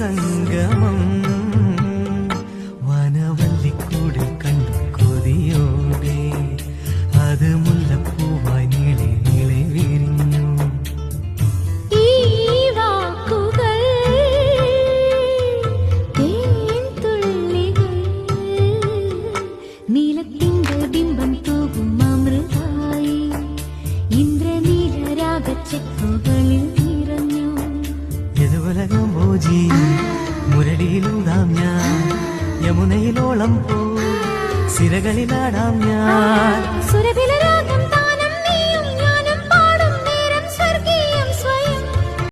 സംഗമം വനവല്ലിക്കൂടിൽ കണ്ടു കൊതിയോടെ അത് മുല്ലപ്പൂവായി നീളെ നീളെ വിരിഞ്ഞു. ഈ വാക്കുകൾ തേൻതുള്ളികൾ നീലത്തിൻ്റെ ബിംബം തൂകും അമൃതായി ഇന്ദ്രനീലരാഗച്ചെപ്പുകളിൽ നിറഞ്ഞു. യദുവലകമ്പോജി മുരടിയിലൂടാം ഞാൻ, യമുനയിലോളം പോ സിരകളിലാടാം ഞാൻ. സുരഭില